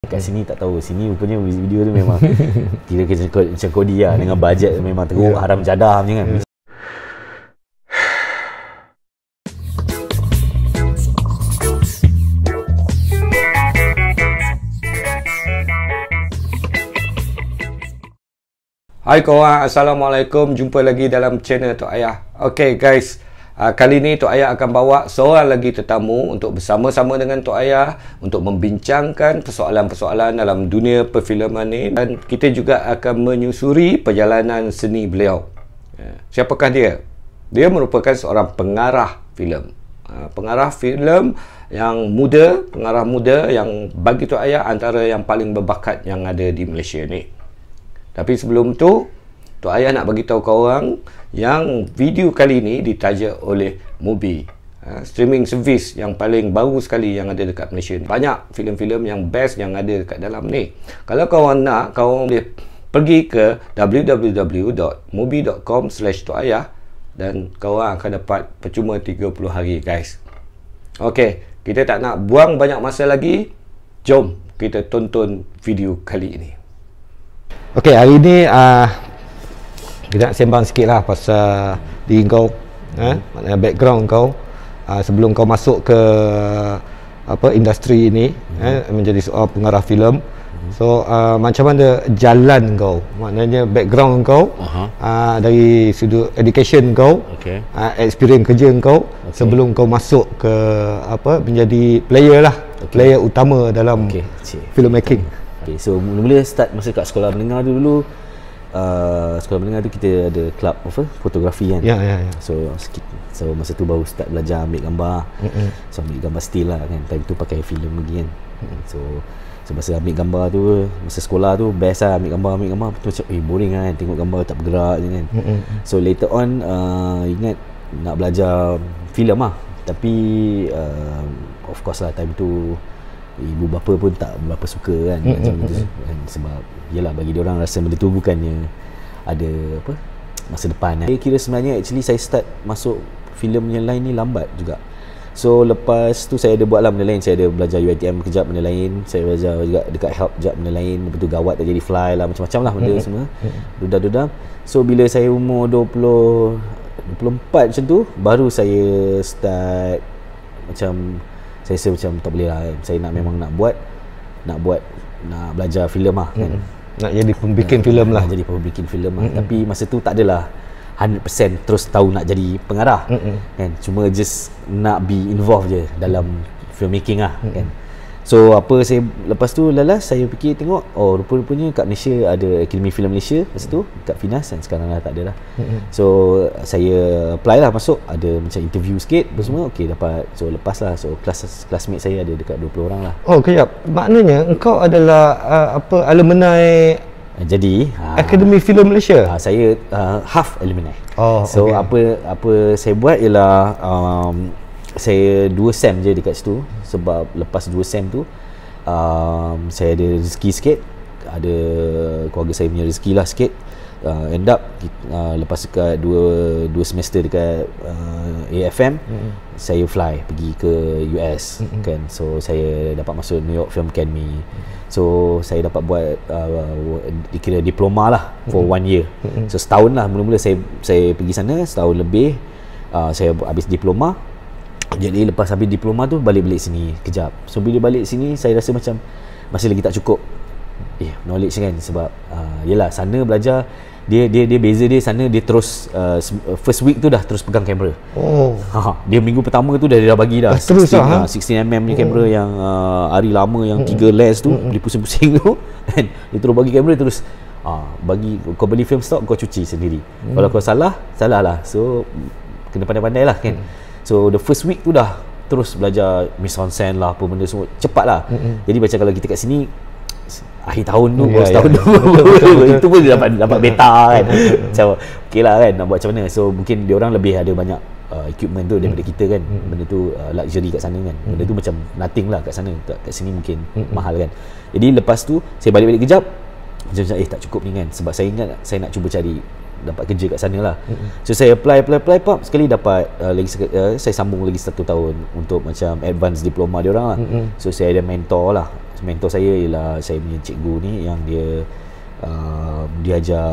Kat sini tak tahu, sini rupanya video tu memang kira macam kodi lah, dengan bajet memang teruk, haram jadah macam kan. Hai korang, Assalamualaikum. Jumpa lagi dalam channel Tok Ayah. Okay guys, kali ni Tok Ayah akan bawa seorang lagi tetamu untuk bersama-sama dengan Tok Ayah untuk membincangkan persoalan-persoalan dalam dunia perfilman ni, dan kita juga akan menyusuri perjalanan seni beliau. Siapakah dia? Dia merupakan seorang pengarah filem. Pengarah filem yang muda, pengarah muda yang bagi Tok Ayah antara yang paling berbakat yang ada di Malaysia ni. Tapi sebelum tu, Tok Ayah nak bagi tahu korang yang video kali ni ditaja oleh Mubi, streaming service yang paling baru sekali yang ada dekat Malaysia. Banyak filem-filem yang best yang ada dekat dalam ni. Kalau korang nak, korang boleh pergi ke www.mubi.com/tokayah dan korang akan dapat percuma 30 hari guys. Okey, kita tak nak buang banyak masa lagi. Jom kita tonton video kali ini. Okey, hari ni kita nak sembang sikit lah pasal diri kau, maknanya background kau sebelum kau masuk ke industri ini, menjadi seorang pengarah filem. So macam mana jalan kau, maknanya background kau, dari sudut education kau, experience kerja kau, sebelum kau masuk ke menjadi player lah, player utama dalam filmmaking. Okay, so mula-mula start masa kat sekolah menengah tu dulu. Sekolah menengah tu kita ada club fotografi kan. So masa tu baru start belajar ambil gambar. So ambil gambar still lah kan. Time tu pakai filem lagi kan. So masa ambil gambar tu, masa sekolah tu best lah ambil gambar tu macam boring kan, tengok gambar tak bergerak je kan. So later on ingat nak belajar filem lah. Tapi of course lah time tu ibu bapa pun tak berapa suka kan macam tu kan, sebab yalah bagi dia orang rasa benda tu bukannya ada masa depan kan. Kira sebenarnya actually saya start masuk filem yang lain ni lambat juga. So lepas tu saya ada buat lah benda lain. Saya ada belajar UiTM kejap benda lain, saya belajar juga dekat help kejap benda lain. Lepas tu gawat tak jadi fly lah, macam-macam lah benda semua duda-duda. So bila saya umur 24 macam tu, baru saya start macam saya rasa macam tak boleh lah kan. Saya memang nak belajar filem lah kan. Nak jadi pembikin filem lah. Nak jadi pembikin filem lah. Tapi masa tu tak adalah 100% terus tahu nak jadi pengarah kan. Cuma just nak be involved je dalam filmmaking lah kan. So saya lepas tu saya fikir tengok, oh rupa-rupanya kat Malaysia ada Akademi Filem Malaysia masa tu kat Finas, dan sekarang dah tak ada lah. So saya apply lah masuk, ada macam interview sikit apa semua, okey dapat. So lepas lah, so classmate saya ada dekat 20 orang lah. Oh kejap, maknanya engkau adalah alumni jadi Akademi Filem Malaysia? Saya half alumni. So apa saya buat ialah saya 2 sem je dekat situ. Sebab lepas 2 sem tu saya ada rezeki sikit, ada keluarga saya punya rezeki lah sikit. End up lepas dekat 2 semester dekat AFM, saya fly pergi ke US kan. So saya dapat masuk New York Film Academy. So saya dapat buat dikira diploma lah for 1 year. So setahun lah mula-mula saya pergi sana, setahun lebih. Saya habis diploma. Jadi lepas habis diploma tu balik sini kejap. So bila balik sini saya rasa macam masih lagi tak cukup knowledge kan. Sebab yelah sana belajar, dia beza dia sana dia terus first week tu dah terus pegang kamera. Dia minggu pertama tu dah bagi dah 16mm ni kamera yang hari lama yang 3 lens tu, dia pusing-pusing tu kan. Dia terus bagi kamera terus bagi kau beli film stock, kau cuci sendiri. Kalau kau salah lah. So kena pandai-pandai lah kan. So the first week tu dah terus belajar mise-en-scène lah, apa benda semua cepat lah. Jadi macam kalau kita kat sini akhir tahun tu, setahun tu itu pun dia dapat beta kan. Macam okey lah kan, nak buat macam mana. So mungkin dia orang lebih ada banyak equipment tu daripada kita kan. Benda tu luxury kat sana kan. Benda tu macam nothing lah kat sana. Kat sini mungkin mahal kan. Jadi lepas tu saya balik kerjap macam tak cukup ni kan. Sebab saya ingat saya nak cuba cari dapat kerja kat sana lah. So saya apply pop, sekali dapat saya sambung lagi 1 tahun untuk macam advance diploma dia orang lah. So saya ada mentor lah. mentor saya ialah saya punya cikgu ni yang dia dia ajar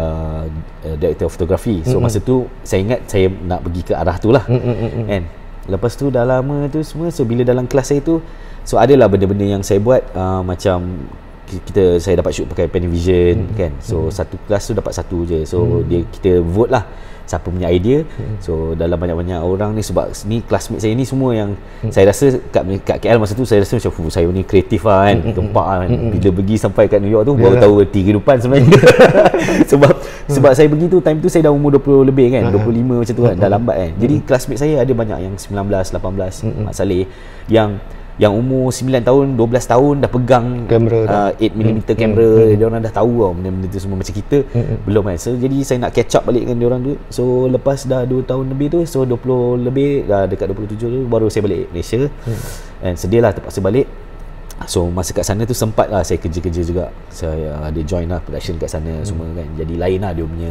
director fotografi. So masa tu saya ingat saya nak pergi ke arah tu lah, kan. Lepas tu dah lama tu semua, so bila dalam kelas saya tu, so adalah benda-benda yang saya buat, macam saya dapat shoot pakai Panavision, kan. So satu kelas tu dapat satu je, so kita vote lah siapa punya idea. So dalam banyak-banyak orang ni, sebab ni classmate saya ni semua yang saya rasa kat KL masa tu saya rasa macam saya ni kreatif lah, kan, tempat kan. Bila pergi sampai kat New York tu baru tahu erti kehidupan sebenarnya. sebab saya pergi tu, time tu saya dah umur 20 lebih, kan, 25 macam tu kan, dah lambat, kan. Jadi classmate saya ada banyak yang 19, 18, Mak Saleh yang umur 9 tahun, 12 tahun dah pegang kamera 8mm kamera. Dia orang dah tahu tau benda-benda tu semua, macam kita belum, kan. So jadi saya nak catch up balik dengan dia orang tu. So lepas dah 2 tahun lebih tu, so 20 lebih, dah dekat 27 tu baru saya balik Malaysia. And sedih lah terpaksa balik. So masa kat sana tu sempat lah saya kerja-kerja juga. Saya ada join lah production kat sana semua, kan. Jadi lain lah dia punya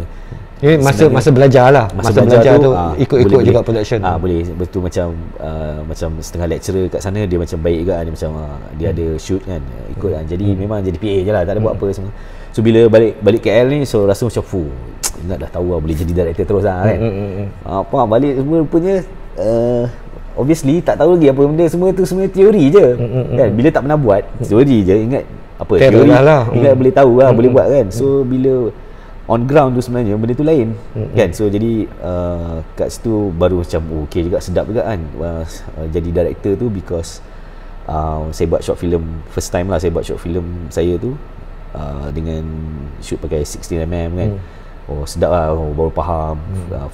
masa belajar lah. Masa belajar tu ikut-ikut juga production. Boleh betul, macam setengah lecturer kat sana dia macam baik juga, dia macam dia ada shoot, kan, ikut kan. Jadi memang jadi PA je lah, tak ada buat apa semua. So bila balik KL ni, so rasa macam ingat dah tahu lah boleh jadi director terus lah, kan. Balik semua rupanya obviously tak tahu lagi apa benda, semua tu semua teori je, kan. Bila tak pernah buat, teori je, ingat apa teori lah, ingat boleh tahu lah, boleh buat, kan. So bila on ground tu sebenarnya benda tu lain, kan. So jadi kat situ baru macam okey juga, sedap juga, kan, jadi director tu, because saya buat short film first time lah. Saya buat short film saya tu dengan shoot pakai 16mm, kan. Sedap lah, baru faham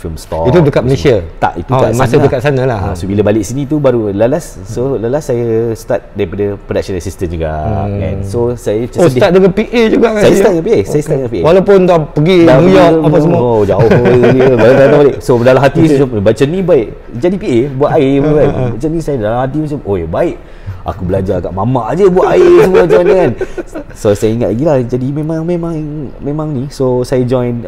film stock. Itu dekat Malaysia? Tak, itu kat masa sana dekat sana lah. So bila balik sini tu baru lalas. So lalas saya start daripada production assistant juga, kan. So saya sedih. Start dengan PA juga, kan? Saya start dengan PA, saya start dengan PA. Walaupun dah pergi New York apa semua. Jauh dia balik. So dalam hati macam ni baik jadi PA buat air pun, kan. Macam ni saya dalam hati macam baik. Aku belajar kat mamak aje buat air semua macam mana, kan. So saya ingat lagi lah. Jadi memang ni. So saya join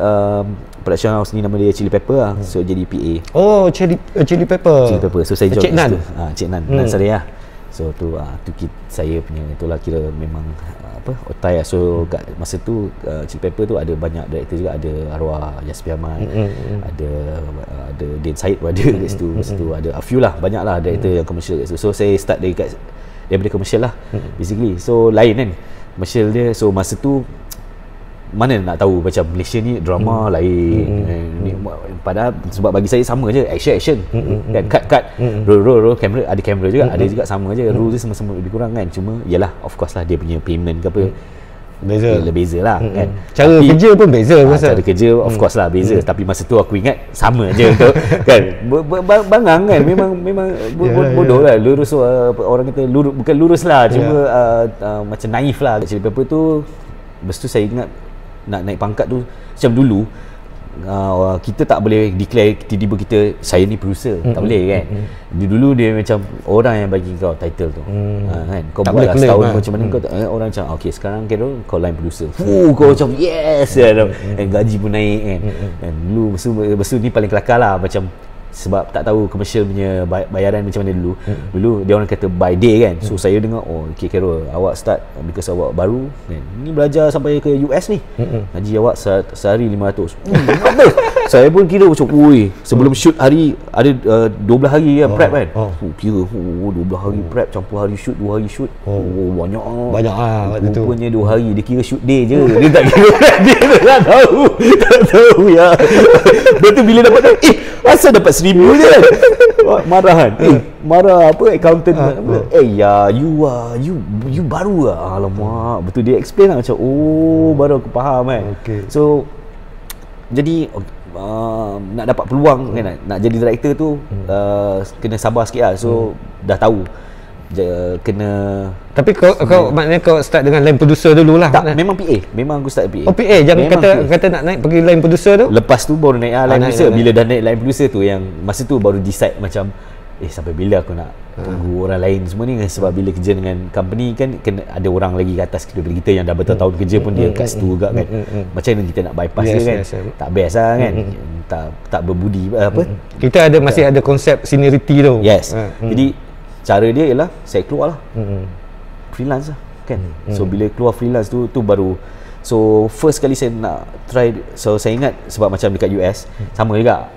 production house ni, nama dia Chili Pepper lah. So jadi PA. Chili Pepper. So saya join Cik Nan. Cik Nan Nansari lah. So tu saya punya itulah, kira memang otai lah. So kat masa tu Chili Pepper tu ada banyak director juga, ada arwah Yasmi Ahmad, ada Din Said pun ada kat situ. Masa tu ada a few lah, banyak lah director yang komersial kat situ. So saya start daripada komersial lah, basically. So lain, kan, komersial dia. So masa tu mana nak tahu macam Malaysia ni drama lain, padahal sebab bagi saya sama je, action kan, cut roll kamera, ada kamera juga, ada juga sama je, rules dia sama-sama lebih kurang, kan. Cuma yalah, of course lah, dia punya payment ke apa beza lah, kan. Cara kerja pun beza, cara kerja of course lah beza. Tapi masa tu aku ingat sama je tu, kan. Bangang, kan, memang bodoh lah, lurus, orang kata lurus, bukan lurus lah, cuma macam naif lah. Chili Pepper tu, lepas tu saya ingat nak naik pangkat tu, macam dulu kita tak boleh declare tiba-tiba kita saya ni producer, tak boleh, kan. Dulu dia macam orang yang bagi kau title tu, kan. Kau tak buat lah setahun macam mana, kau orang macam okey sekarang kira kau line producer, kau macam yes, kan. And gaji pun naik, kan. Dan dulu masa ni paling kelakar lah, macam sebab tak tahu komersial punya bayaran macam mana dulu. Dulu dia orang kata by day, kan. So saya dengar okey Carol, awak start because awak baru, kan. Ni belajar sampai ke US ni. Gaji awak sehari 500. Apa? Saya pun kira macam sebelum shoot hari ada 12 hari kan prep, kan. Kira 12 hari prep campur hari shoot, 2 hari shoot. Banyak lah waktu tu. Rupanya 2 hari dia kira shoot day je. Dia tak kira dia tak tahu ya. Betul bila dapat asal dapat 1,000 je, kan. Marah, kan. Marah apa accountant, you baru lah. Alamak, betul dia explain lah macam baru aku faham, kan. So jadi nak dapat peluang, kan, nak jadi director tu kena sabar sikit lah. So dah tahu kena. Tapi kau maknanya kau start dengan line producer dulu lah? Tak, memang PA. Memang aku start PA. PA, jangan kata nak naik pergi line producer tu? Lepas tu baru naik line producer. Bila dah naik line producer tu, yang masa tu baru decide macam sampai bila aku nak tunggu orang lain semua ni. Sebab bila kerja dengan company, kan, kena ada orang lagi kat atas daripada kita yang dah bertahun-tahun kerja pun dia kat situ juga, kan. Macam mana kita nak bypass dia, kan. Tak best lah, kan. Tak berbudi apa. Kita masih ada konsep seniority tu. Yes. Jadi cara dia ialah saya keluar lah, freelance lah. kan. So bila keluar freelance tu baru, so first kali saya nak try. So saya ingat sebab macam dekat US sama juga,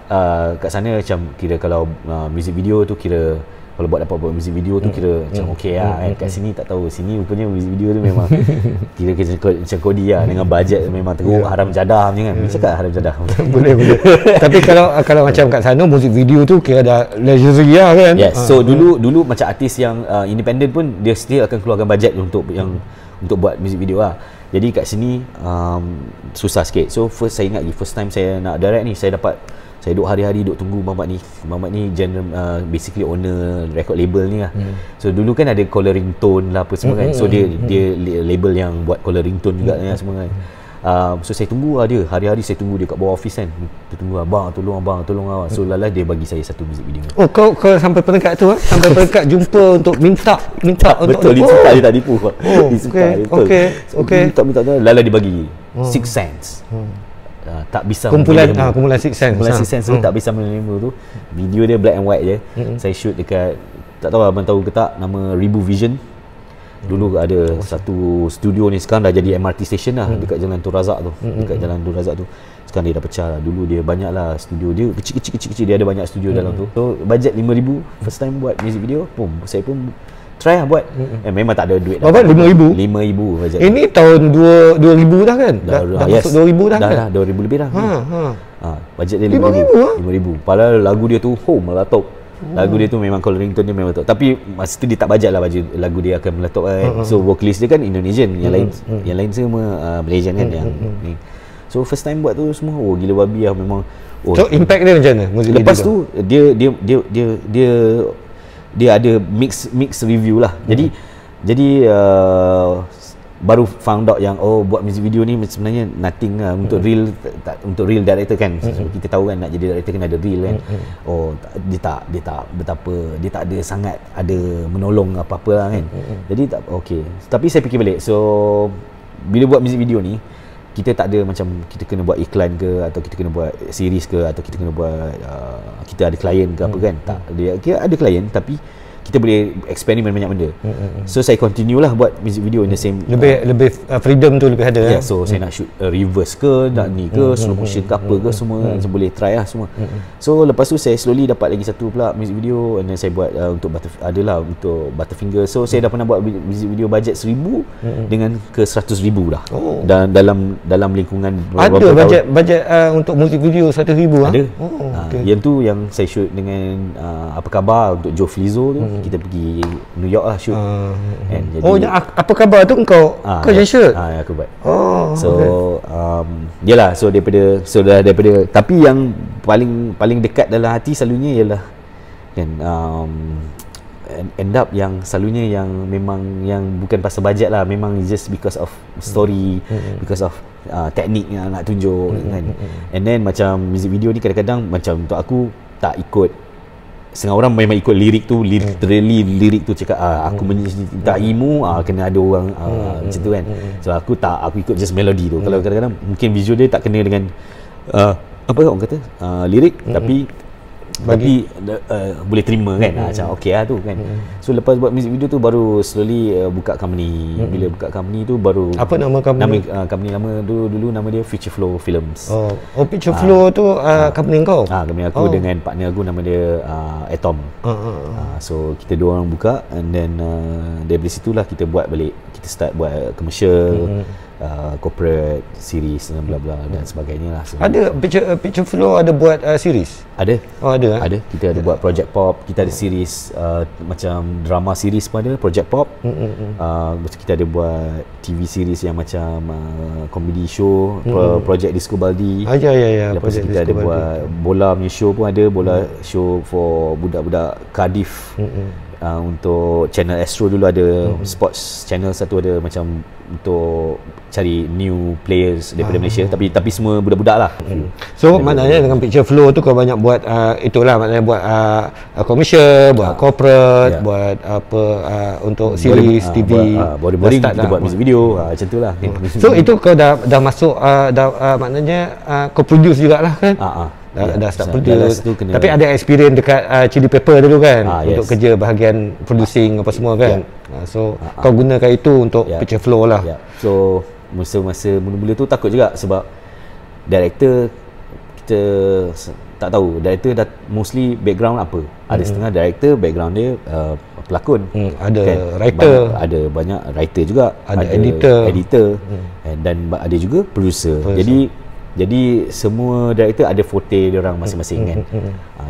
kat sana macam kira kalau music video tu kira kalau dapat buat music video tu kira macam okey lah kan. Kat sini tak tahu, sini rupanya music video tu memang kira macam kodi lah, dengan bajet memang teruk, haram jadah macam kan. Cakap haram jadah boleh. Tapi kalau macam kat sana music video tu kira dah luxury lah kan. Yes. So dulu macam artis yang independent pun dia still akan keluarkan bajet untuk buat music video lah. Jadi kat sini susah sikit. So saya ingat first time saya nak direct ni, saya duduk hari-hari duduk tunggu Mamat ni general, basically owner record label ni lah. So dulu kan ada coloring tone lah apa semua kan. So dia label yang buat coloring tone juga semua kan. So saya tunggu dia, hari-hari saya tunggu dia kat bawah office kan. Dia tunggu, abang tolong abang. So lala dia bagi saya satu music video. Oh, kau sampai peringkat tu sampai peringkat jumpa untuk minta untuk betul, dia suka, dia tak tipu. Dia suka, okey. Minta lala dia bagi 6 cents. Tak bisa kumpulan Six Sense. Kumpulan Six Sense tu tak bisa menerima tu. Video dia black and white je. Saya shoot dekat, tak tahu abang tahu ke tak, nama Ribu Vision. Dulu ada satu studio ni, sekarang dah jadi MRT station lah, dekat Jalan Tun Razak tu. Dekat Jalan Tun Razak tu. Sekarang dia dah pecah lah. Dulu dia banyak lah studio dia, kecil, dia ada banyak studio dalam tu. So budget 5,000 first time buat music video. Saya pun try lah buat. Memang tak ada duit. Berapa? 5,000? 5,000 budget. Ini tahun 2000 dah kan? Dah masuk 2000 dah kan? Dah 2000 lebih dah. Budget dia 5,000. Padahal lagu dia tu meletup. Lagu dia tu memang coloring tone dia memang meletup. Tapi masa tu dia tak bajet lah lagu dia akan meletup kan. So vocalist dia kan Indonesian, yang lain semua Malaysian kan yang ni. So first time buat tu semua gila babi lah memang. So impact dia macam mana? Lepas tu dia ada mix review lah. Jadi baru found out yang buat music video ni sebenarnya nothing lah untuk real director kan. Kita tahu kan nak jadi director kan ada real kan. Dia tak betapa dia tak ada sangat ada menolong apa-apa lah kan. Jadi tak okey. Tapi saya fikir balik. So bila buat music video ni kita tak ada macam kita kena buat iklan ke, atau kita kena buat series ke, atau kita kena buat kita ada klien ke apa kan. Tak, dia ada klien tapi kita boleh eksperimen banyak benda. So saya continue lah buat music video in the same lebih freedom tu lebih ada. So saya nak shoot reverse ke, nak ni ke, slow motion ke apa ke semua, boleh try lah semua. So lepas tu saya slowly dapat lagi satu pula music video, and then saya buat untuk untuk Butterfinger. So saya dah pernah buat music video budget 1,000 dengan ke 100,000 dah. Dan dalam lingkungan ada bajet untuk music video 100,000 ada. Yang tu yang saya shoot dengan Apa Khabar untuk Joe Flizzo tu. Kita pergi New York lah shoot. Jadi, Apa Khabar tu kau yang shoot? Aku buat. So yalah, so daripada tapi yang paling dekat dalam hati selalunya ialah kan end up yang selalunya yang memang yang bukan pasal bajet lah, memang just because of story, because of teknik yang nak tunjuk kan. And then macam music video ni kadang-kadang macam untuk aku tak ikut. Setengah orang memang ikut lirik tu, literally lirik tu cakap aku minta ilmu, kena ada orang macam tu kan. So aku ikut just melody tu. Kalau kadang-kadang mungkin visual dia tak kena dengan apa orang kata lirik, tapi boleh terima kan. Macam okey lah tu kan. So lepas buat music video tu baru slowly buka company. Bila buka company tu baru, apa nama company? Company lama dulu nama dia Future Flow Films. Future Flow tu company kau? Company aku dengan partner aku nama dia Atom. So kita dua orang buka, and then dari situlah kita buat balik. Kita start buat commercial, corporate series dan bla bla dan sebagainya lah. Ada Picture Flow ada buat series? Ada. Ada. Ada. Kita ada buat project pop, kita ada series macam drama series pun ada, project pop. Kita ada buat TV series yang macam comedy show, project Disco Baldi. Ya. Lepas kita ada buat bola punya show pun ada, bola show for budak-budak Cardiff. Untuk channel Astro dulu ada, sports channel satu ada macam untuk cari new players daripada Malaysia, tapi semua budak-budak lah. So maknanya dengan Picture Flow tu kau banyak buat itulah, maknanya buat commercial, buat corporate, buat apa untuk series TV, boring kita buat music video, macam tu lah. So itu kau dah masuk maknanya kau produce jugalah kan? dah start Dallas produce. tu kena, Tapi ada experience dekat Chili Pepper dulu kan, untuk yes. kerja bahagian producing apa semua kan. So kau gunakan itu untuk picture flow lah. So masa mula-mula tu takut juga sebab director kita tak tahu. Director dah mostly background apa. Ada setengah director background dia pelakon. Ada kan? writer, ada banyak writer juga, ada editor. Dan ada juga producer. Jadi semua director ada forte dia orang masing-masing kan.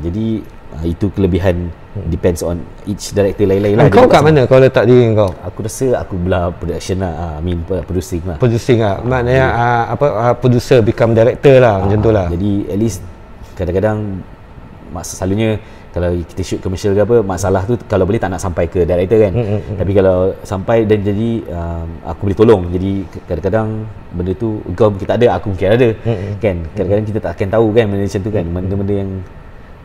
Jadi itu kelebihan, depends on each director lain-lain lah. Kau kat mana kau letak diri kau? Aku rasa aku belah production lah, producing lah. Producing lah. Maknanya producer become director lah, macam tu lah. Jadi at least kadang-kadang selalunya kalau kita shoot commercial ke apa, masalah tu kalau boleh tak nak sampai ke director kan. Tapi kalau sampai dan jadi aku boleh tolong. Jadi kadang-kadang benda tu kau mungkin tak ada, aku mungkin ada kan. Kadang-kadang kita tak akan tahu kan benda macam tu kan. Benda-benda yang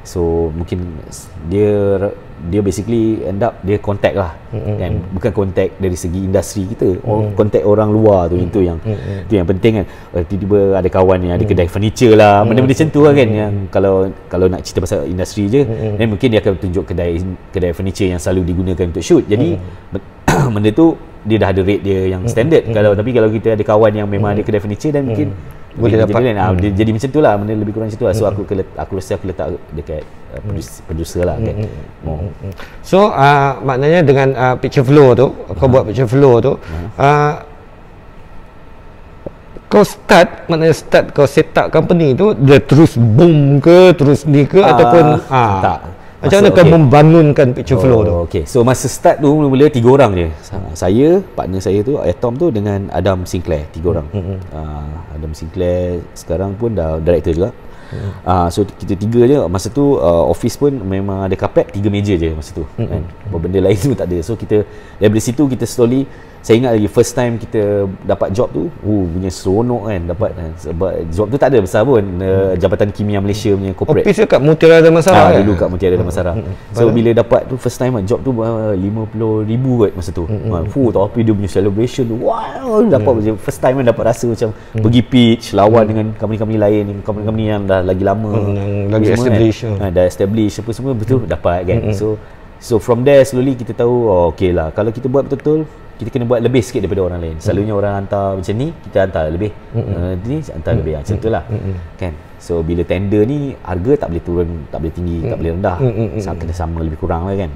so mungkin dia basically end up dia contact lah kan, bukan contact dari segi industri kita, contact orang luar tu. Itu yang penting kan. Tiba-tiba ada kawan yang ada kedai furniture lah, benda-benda macam tu lah kan, yang kalau nak cerita pasal industri je dan mungkin dia akan tunjuk kedai furniture yang selalu digunakan untuk shoot. Jadi benda tu dia dah ada rate dia yang standard. Tapi kalau kita ada kawan yang memang ada kedai furniture dan mungkin boleh dapat kan, jadi macam tu lah, benda lebih kurang macam tu lah. So aku rasa aku letak dekat producer lah kan. So maknanya dengan picture flow tu, kau buat picture flow tu, kau maknanya start kau set up company tu, dia terus boom ke, terus ni ke, ataupun tak. Macam mana kau membangunkan picture flow tu? Okay, so masa start tu mula-mula 3 orang je. Saya, partner saya tu Atom tu, dengan Adam Sinclair, 3 orang. Adam Sinclair sekarang pun dah director juga. So kita 3 je. Masa tu office pun memang ada kapet, 3 meja je masa tu kan. Benda lain tu tak ada. So kita dari situ kita slowly, saya ingat lagi first time kita dapat job tu, punya seronok kan dapat sebab job tu tak ada besar pun, Jabatan Kimia Malaysia punya corporate. Office kat Mutiara Damansara kan? Dulu kat Mutiara Damansara. So bila dapat tu first time job tu 50,000 kot masa tu. Tapi dia punya celebration tu, wow, dapat first time dapat rasa macam pergi pitch lawan dengan company-company lain, company-company yang dah lagi lama, yang lagi established kan. Dah established apa semua betul dapat kan. So from there slowly kita tahu okay lah, kalau kita buat betul-betul kita kena buat lebih sikit daripada orang lain. Selalunya orang hantar macam ni, kita hantar lebih. Ni hantar lebih macam tu lah kan. So bila tender ni harga tak boleh turun, tak boleh tinggi, tak boleh rendah. Kena sama lebih kurang lah kan.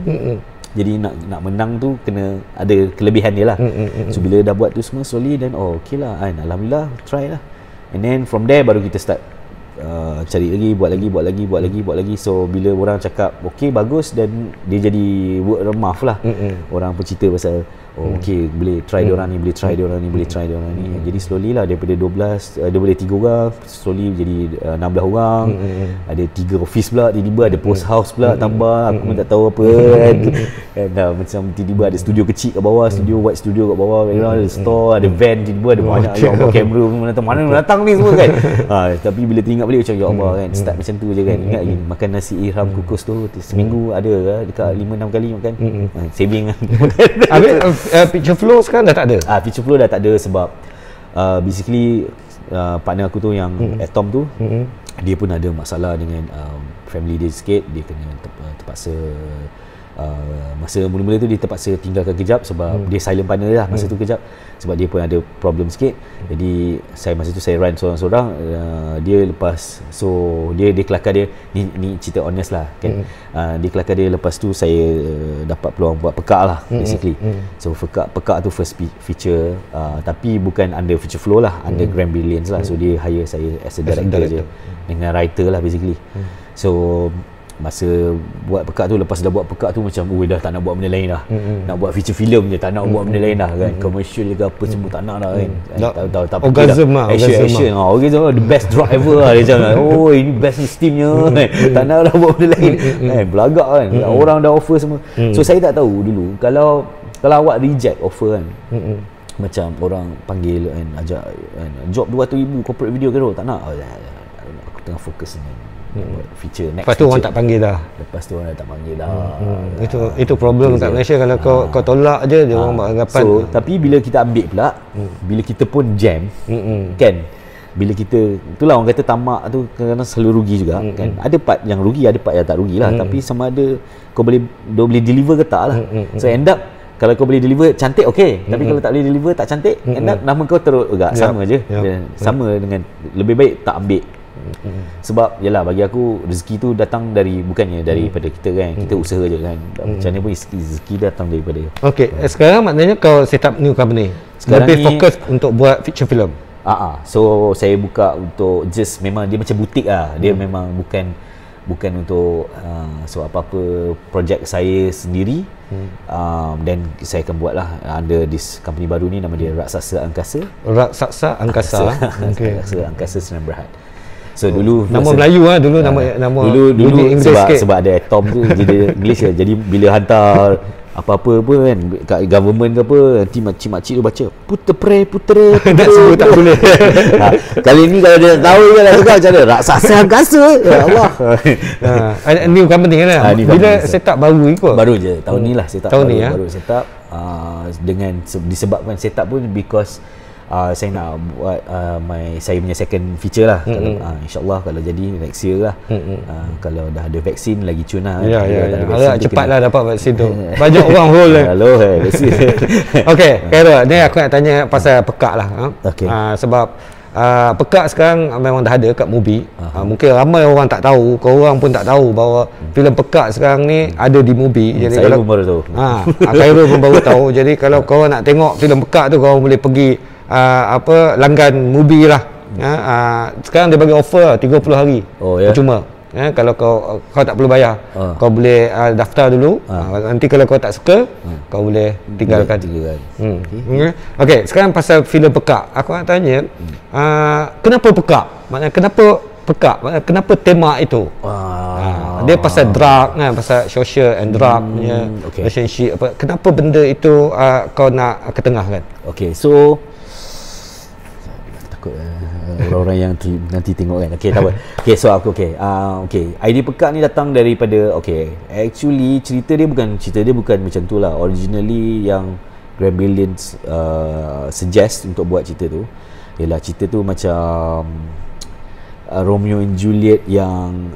Jadi nak menang tu kena ada kelebihan dia lah. So bila dah buat tu semua slowly, then okay lah kan, alhamdulillah, try lah. And then from there baru kita start cari lagi, buat lagi. So bila orang cakap okay bagus, dan dia jadi word of mouth lah. Orang pun cerita pasal okay, boleh try diorang ni, boleh try diorang ni. Jadi slowly lah, daripada 12 daripada 3 orang slowly jadi 16 orang. Ada 3 office pula, tiba-tiba ada post house pula tambah, aku pun tak tahu apa kan. Macam tiba-tiba ada studio kecil kat bawah, white studio kat bawah, ada store, ada van, tiba-tiba ada banyak yang bawa kamera, mana datang ni semua kan. Tapi bila teringat balik macam ya Allah kan, start macam tu je kan. Ingat lagi makan nasi ihram kukus tu seminggu ada dekat 5-6 kali makan. Saving kan. Habis picture flow sekarang dah tak ada? Picture flow dah tak ada sebab basically partner aku tu yang Atom tu, dia pun ada masalah dengan family dia sikit. Dia kena terpaksa masa mula-mula tu dia terpaksa tinggalkan kejap sebab dia silent partner lah masa tu kejap, sebab dia pun ada problem sikit. Jadi masa tu saya run seorang-seorang. Dia lepas, so dia kelakar dia ni cerita honest lah kan. Dia kelakar dia, lepas tu saya dapat peluang buat pekak lah basically. So pekak tu first feature, tapi bukan under feature flow lah, under Grand Brilliance lah. So dia hire saya as a director je dengan writer lah basically. So masa buat pekak tu, lepas dah buat pekak tu macam dah tak nak buat benda lain dah. Nak buat feature film je, tak nak buat benda lain dah kan. Commercial ke apa semua tak nak dah kan. Tak orgasm lah, action orgasm the best drug ever lah dia cakap. Ini best ni steamnya kan. Tak nak dah buat benda lain kan. Belagak kan. Orang dah offer semua. So saya tak tahu dulu kalau awak reject offer kan, macam orang panggil kan, ajak kan, job 200,000 corporate video ke, tak nak. Aku tengah fokus ni feature next. Lepas tu orang tak panggil dah. Lepas tu orang tak panggil dah. Itu problem kat Malaysia, kalau kau tolak je dia orang beranggapan. So tapi bila kita ambil pula, bila kita pun jam kan, bila kita, itulah orang kata tamak tu kadang-kadang selalu rugi juga kan. Ada part yang rugi, ada part yang tak rugi lah, tapi sama ada kau boleh deliver ke tak lah. So end up kalau kau boleh deliver cantik, okey, tapi kalau tak boleh deliver tak cantik, end up nama kau teruk juga. Sama je. Sama dengan lebih baik tak ambil. Sebab yalah, bagi aku rezeki tu datang dari, bukannya daripada kita kan, kita usaha je kan. Macam mana pun rezeki datang daripada. Okey, sekarang maknanya kau set up new company. Sekarang lebih ni fokus untuk buat feature film. So saya buka untuk just, memang dia macam butik lah. Dia memang bukan untuk so apa-apa projek saya sendiri. Dan saya akan buat lah under this company baru ni, nama dia Raksasa Angkasa. Raksasa Angkasa. Raksasa Angkasa Sdn Bhd. So dulu nama Melayu lah dulu, nama dulu Inggeris sebab ada atom tu jadi English lah. Jadi bila hantar apa-apa pun kan kat government ke apa, nanti makcik-makcik tu baca putera nak sebut tak boleh. Kali ni kalau dia tahu kan lah suka macam mana Raksasa Angkasa. Ya Allah. New company kan. Bila set up baru ikut? Baru je tahun ni lah set up. Tahun ni baru set up dengan disebabkan set up pun because saya nak buat saya punya second feature lah. Kalau insyaAllah kalau jadi next year lah. Kalau dah ada vaksin lagi cun lah. Agak cepat lah dapat vaksin tu. Banyak orang hold lah. Hello, vaksin. Okay, Khairul, ni aku nak tanya pasal pekak lah. Sebab pekak sekarang memang dah ada kat movie. Mungkin ramai orang tak tahu, korang pun tak tahu bahawa filem pekak sekarang ni ada di movie. Jadi saya pun baru tahu. Khairul pun baru tahu. Jadi kalau korang nak tengok filem pekak tu, korang boleh pergi langgan movie lah. Sekarang dia bagi offer 30 hari percuma. Kalau kau tak perlu bayar, kau boleh daftar dulu. Nanti kalau kau tak suka, kau boleh tinggalkan. Okey, sekarang pasal filem pekak, aku nak tanya, kenapa pekak? Maknanya kenapa pekak? Kenapa tema itu? Dia pasal drug kan, pasal social and drug punya relationship apa. Kenapa benda itu kau nak ketengahkan? Okey, so orang-orang yang nanti tengok kan. Okey, tak apa. Okey, so aku idea pekak ni datang daripada actually cerita dia bukan macam tu lah. Originally yang Grand Billions suggest untuk buat cerita tu ialah cerita tu macam Romeo and Juliet yang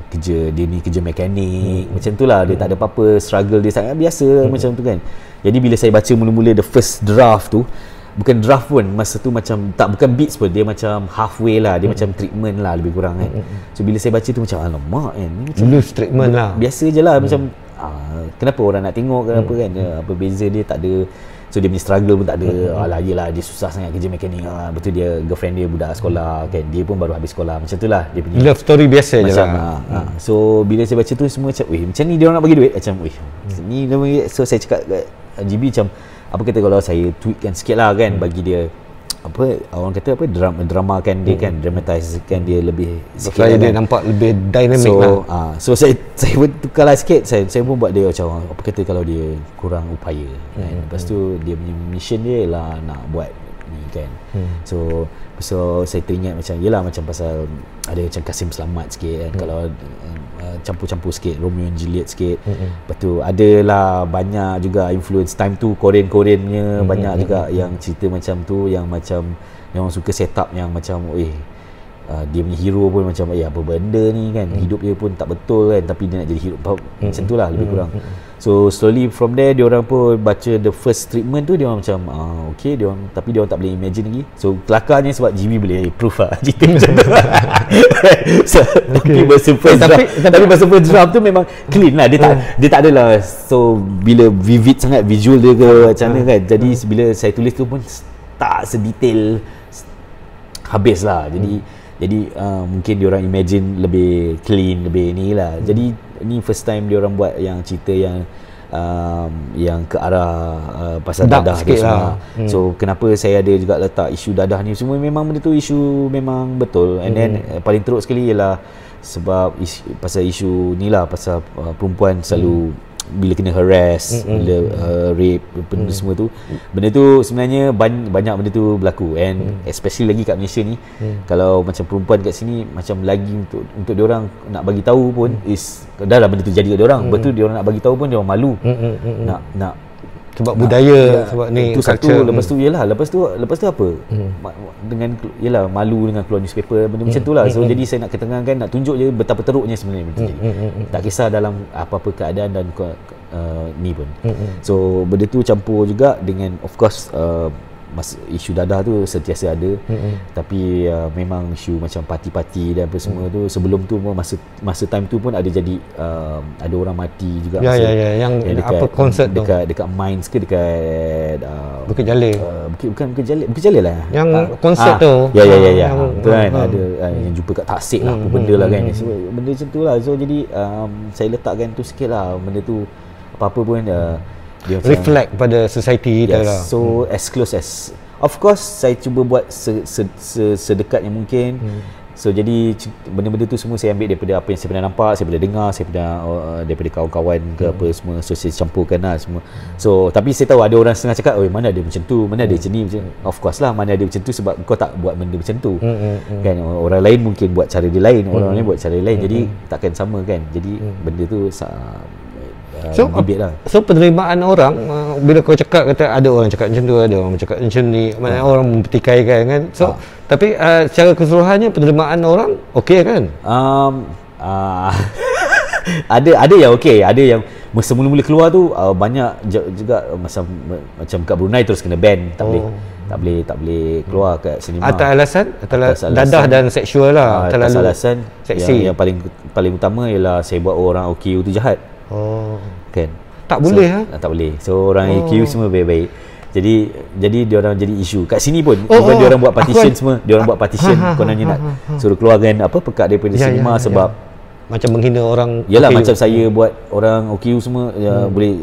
kerja mekanik, macam tu lah. Dia tak ada apa-apa, struggle dia sangat biasa macam tu kan. Jadi bila saya baca mula-mula the first draft tu, bukan draft pun, masa tu macam bukan beats pun, dia macam halfway lah, dia macam treatment lah lebih kurang kan. So bila saya baca tu macam alamak kan, ni macam loose treatment lah, biasa je lah. Macam kenapa orang nak tengok, kenapa kan, apa beza dia, tak ada. So dia punya struggle pun tak ada. Alah yelah dia susah sangat kerja mekanik, betul dia girlfriend dia budak sekolah kan, dia pun baru habis sekolah, macam tu lah dia punya love story biasa je lah. So bila saya baca tu semua macam macam ni dia orang nak bagi duit, macam ni dia bagi. So saya cakap kat GB macam apa kata kalau saya tweakkan sikit lah kan, bagi dia apa orang kata apa, dramakan dia kan, dramatizekan dia lebih sikit supaya lah, dia nampak lebih dynamic lah. So saya pun tukarlah sikit, saya pun buat dia macam apa kata kalau dia kurang upaya kan. Lepas tu dia punya mission dia ialah nak buat ni kan. So saya teringat macam yelah, macam pasal ada macam Kasim Selamat sikit kan, kalau campur-campur sikit Romeo and Juliet sikit. Lepas tu adalah banyak juga influence time tu Korean punya, banyak juga yang cerita macam tu, yang macam yang orang suka set up yang macam dia punya hero pun macam apa benda ni kan, hidup dia pun tak betul kan, tapi dia nak jadi hero macam tu lah lebih kurang. So slowly from there dia orang pun baca the first treatment tu, dia orang macam okay, dia orang, tapi dia orang tak boleh imagine lagi. So kelakarnya sebab GB boleh proof lah cerita macam tu. Tapi masa first draft, tapi masa first draft tu memang clean lah, dia tak adalah so bila vivid sangat visual dia ke macam mana kan. Jadi bila saya tulis tu pun tak sedetail habis lah. Jadi mungkin diorang imagine lebih clean, lebih ni lah. Jadi ni first time diorang buat yang cerita yang ke arah pasal dark dadah tu semua. So kenapa saya ada juga letak isu dadah ni semua, memang benda tu isu memang betul. And then paling teruk sekali ialah sebab pasal isu ni lah, pasal perempuan selalu bila kena harass, bila rape, benda semua tu, benda tu sebenarnya banyak benda tu berlaku. And especially lagi kat Malaysia ni, kalau macam perempuan kat sini, macam lagi untuk diorang nak bagi tahu pun dah lah benda tu jadi kat diorang. Betul, diorang nak bagi tahu pun diorang malu, nak sebab budaya, sebab ni itu satu. culture. Lepas tu yelah, lepas tu apa, dengan yelah malu dengan keluar newspaper benda macam tu lah. So jadi saya nak ketengahkan, nak tunjuk je betapa teruknya sebenarnya benda jadi. Tak kisah dalam apa-apa keadaan dan ni pun. So benda tu campur juga dengan of course isu dadah tu sentiasa ada. Tapi memang isu macam parti-parti dan apa semua tu sebelum tu pun masa time tu pun ada jadi ada orang mati juga. Yang dekat, apa konsert tu dekat Mines ke dekat Bukit Jalil. Bukit Jalil lah Yang konsert tu. Ya. Betul kan, ada yang jumpa kat Tasik lah, apa benda lah kan. So, benda macam tu lah. So jadi saya letakkan tu sikit lah. Benda tu apa-apa pun dia reflect pada society kita lah. So as close as, of course saya cuba buat sedekat yang mungkin. So jadi benda-benda tu semua saya ambil daripada apa yang saya pernah nampak, saya pernah dengar, saya pernah daripada kawan-kawan ke apa semua. So saya campurkan lah semua. So tapi saya tahu ada orang setengah cakap, mana ada macam tu, mana ada macam ni, macam. Of course lah mana ada macam tu sebab kau tak buat benda macam tu. Kan orang lain mungkin buat cara dia lain, orang lain buat cara dia lain. Jadi takkan sama kan. Jadi benda tu lah. So penerimaan orang bila kau cakap, kata ada orang cakap macam tu, ada orang cakap macam ni, maknanya orang mempertikaikan kan. So tapi secara keseluruhannya penerimaan orang okey kan? Ada yang okey, ada yang masa mula-mula keluar tu banyak juga macam kat Brunei terus kena ban, tak boleh keluar kat sinema. Atas alasan dadah dan seksual lah. Atas alasan seksi. Yang paling utama ialah saya buat orang OKU tu jahat. Kan? Tak boleh tak boleh. So orang AQ semua baik-baik. Jadi dia orang jadi isu. Kat sini pun dia orang buat partition semua. Dia orang buat partition kononnya nak suruh keluarkan pekat daripada sinema sebab macam menghina orang. Yalah, macam saya buat orang OKU semua boleh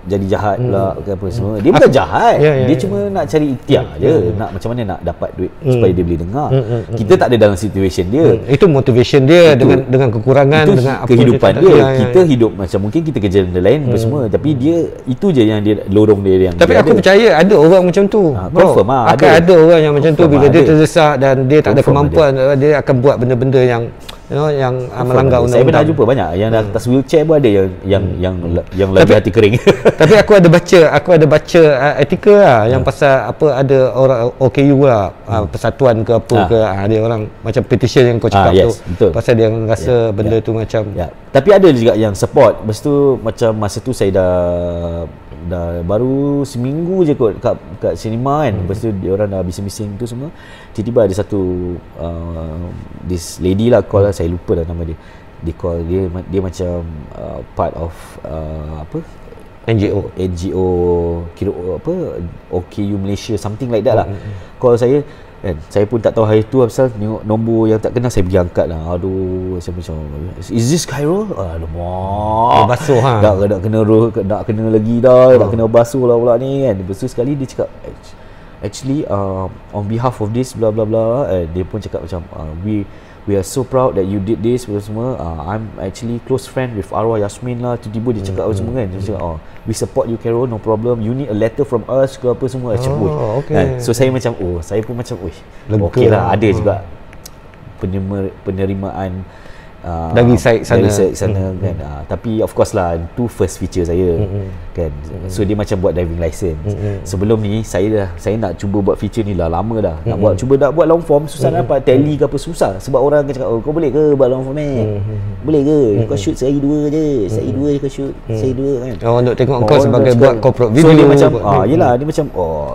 jadi jahat pula ke apa semua. Dia bukan jahat. Dia cuma nak cari ikhtiar je. Nak macam mana nak dapat duit supaya dia boleh dengar. Kita tak ada dalam situation dia. Itu motivation dia dengan kekurangan, itu dengan apa kehidupan dia. Kita hidup macam mungkin kita kerja benda lain apa semua, tapi dia itu je yang dia lorong dia yang. Tapi aku percaya ada orang macam tu. Confirm akan ada orang yang macam tu bila dia terdesak dan dia tak ada kemampuan, dia akan buat benda-benda yang yang melanggar undang-undang. Saya pernah jumpa banyak yang atas wheelchair pun ada yang lagi hati kering. Tapi aku ada baca artikel lah yang pasal ada orang OKU lah, persatuan ke apa ke, dia orang macam petition yang kau cakap tu. Betul. Pasal dia rasa benda tu macam tapi ada juga yang support. Lepas tu macam masa tu saya dah baru seminggu je kot kat sinema kan. Lepas tu dia orang dah bising-bising tu semua. Tiba-tiba ada satu this lady lah call lah, saya lupa dah nama dia. Dia call, dia macam part of NGO kira OKU Malaysia, something like that lah. Call saya kan, saya pun tak tahu hari tu pasal tengok nombor yang tak kenal, saya pergi angkat lah. Aduh, saya macam, is this Khairul? Alamak, basuh nak kena lagi dah, nak kena basuh lah pula ni kan. Lepas tu sekali dia cakap, actually on behalf of this blah blah blah, dia pun cakap macam we are so proud that you did this semua. I'm actually close friend with Arwah Yasmin lah. Tiba-tiba dia cakap semua kan. Dia cakap we support you Carol, no problem. You need a letter from us ke apa semua. Okay. So saya macam saya pun macam okey lah. Ada juga penerimaan dari side sana, kan. Tapi of course lah itu first feature saya kan. So dia macam buat driving license. Sebelum ni saya nak cuba buat feature ni lah lama dah. Nak cuba buat long form susah nak dapat, tally ke apa susah sebab orang akan cakap kau boleh ke buat long form boleh ke kau shoot sehari dua je, sehari dua je kau shoot, sehari dua kan. Untuk tengok kau sebagai buat corporate video. So dia macam yelah, dia macam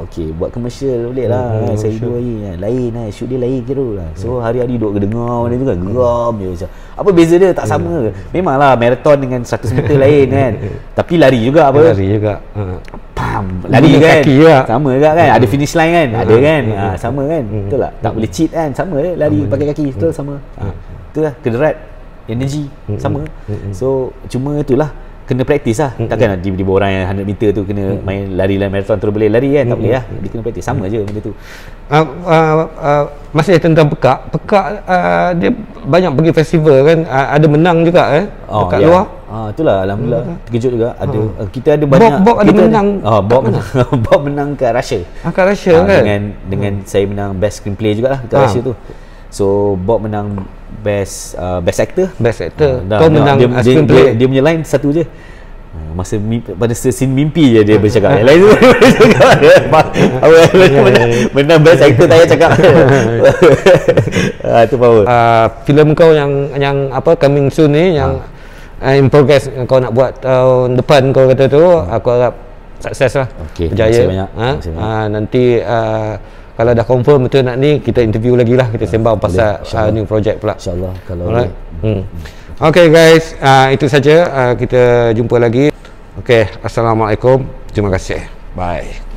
okey buat commercial boleh lah, sehari dua je lain lah, shoot dia lain kira lah. So hari-hari duduk dengar benda tu kan, geram je macam apa beza dia, tak sama. Memanglah marathon dengan 100 meter lain kan. Tapi lari juga apa? Lari juga. Lari kan. Juga. Sama juga kan. Ada finish line kan. Ada kan. Sama kan. Betul tak? Tak boleh cheat kan. Sama je lari pakai kaki. Betul sama. Itulah kederat energi sama. So cuma itulah kena praktis lah. Takkan tiba-tiba orang yang 100 meter tu kena main lari marathon terus boleh lari kan. Tak boleh lah. Dia kena praktis. Sama je benda tu. Masih tentang pekak dia banyak pergi festival kan, ada menang juga dekat luar. Itulah alhamdulillah terkejut juga. Ada kita ada banyak Bob ada menang. Bob menang kat Russia. Kat Russia kan. Dengan saya menang best screenplay jugalah kat Russia tu. So Bob menang best actor. Kau menang screenplay. Dia punya line satu je. masa pada scene mimpi je dia bercakap. Yang lain tu menang best actor tak payah cakap. Itu power. Filem kau yang apa coming soon ni, yang in progress kau nak buat tahun depan, kau kata tu, aku harap sukses lah. Berjaya. Terima kasih banyak. Nanti kalau dah confirm betul nak ni, kita interview lagi lah, kita sembang pasal new project pula, InsyaAllah. Kalau Okay guys, itu saja, kita jumpa lagi. Okay, Assalamualaikum, terima kasih, bye.